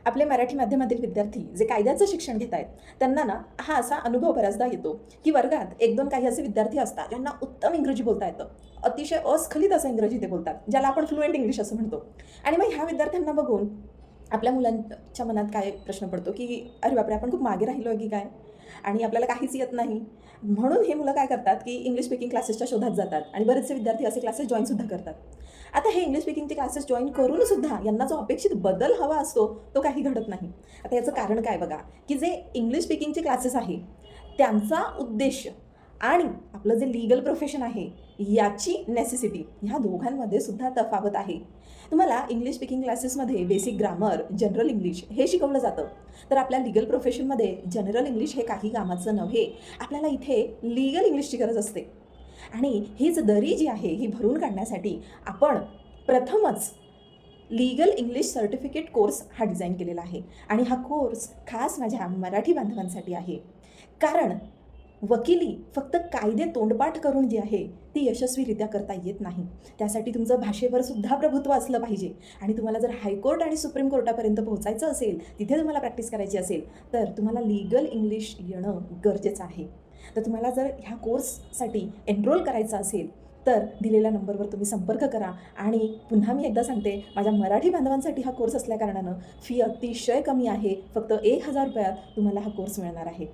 आपले मराठी माध्यमातील विद्यार्थी जे कायद्याचं शिक्षण घेत आहेत त्यांना ना हा असा अनुभव बऱ्याचदा येतो की वर्गात एक दोन काही असे विद्यार्थी असतात ज्यांना उत्तम इंग्रजी बोलता येतं, अतिशय अस्खलित असं इंग्रजी ते बोलतात, ज्याला आपण फ्लुएंट इंग्लिश असं म्हणतो. आणि मग ह्या विद्यार्थ्यांना बघून आपल्या मुलांच्या मनात काय प्रश्न पडतो की अरे बापरे, आपण खूप मागे राहिलो की काय, आणि आपल्याला काहीच येत नाही. म्हणून हे मुलं काय करतात की इंग्लिश स्पीकिंग क्लासेसच्या शोधात जातात आणि बरेचसे विद्यार्थी असे क्लासेस जॉईनसुद्धा करतात. आता हे इंग्लिश स्पीकिंगचे क्लासेस जॉईन करून सुद्धा यांना जो अपेक्षित बदल हवा असतो तो काही घडत नाही. आता याचं कारण काय बघा, की जे इंग्लिश स्पीकिंगचे क्लासेस आहे त्यांचा उद्देश आणि आपलं जे लीगल प्रोफेशन आहे याची नेसेसिटी, ह्या दोघांमध्ये सुद्धा तफावत आहे. तुम्हाला इंग्लिश स्पीकिंग क्लासेसमध्ये बेसिक ग्रामर, जनरल इंग्लिश हे शिकवलं जातं. तर आपल्या लीगल प्रोफेशनमध्ये जनरल इंग्लिश हे काही कामाचं नव्हे, आपल्याला इथे लीगल इंग्लिशची गरज असते. आणि हीच दरी जी आहे ही भरून काढण्यासाठी आपण प्रथमच लीगल इंग्लिश सर्टिफिकेट कोर्स हा डिझाईन केलेला आहे. आणि हा कोर्स खास माझ्या मराठी बांधवांसाठी आहे. कारण वकिली फक्त कायदे तोंडपाठ करून जी आहे ती यशस्वीरित्या करता येत नाही. त्यासाठी तुमचं भाषेवर सुद्धा प्रभुत्व असलं पाहिजे. आणि तुम्हाला जर हायकोर्ट आणि सुप्रीम कोर्टापर्यंत पोहोचायचं असेल, तिथे तुम्हाला प्रॅक्टिस करायची असेल, तर तुम्हाला लीगल इंग्लिश येणं गरजेचं आहे. तर तुम्हाला जर ह्या कोर्ससाठी एनरोल करायचं असेल तर दिलेल्या नंबरवर तुम्ही संपर्क करा. आणि पुन्हा मी एकदा सांगते, माझ्या मराठी बांधवांसाठी हा कोर्स असल्याकारणानं फी अतिशय कमी आहे. फक्त 1000 रुपयात तुम्हाला हा कोर्स मिळणार आहे.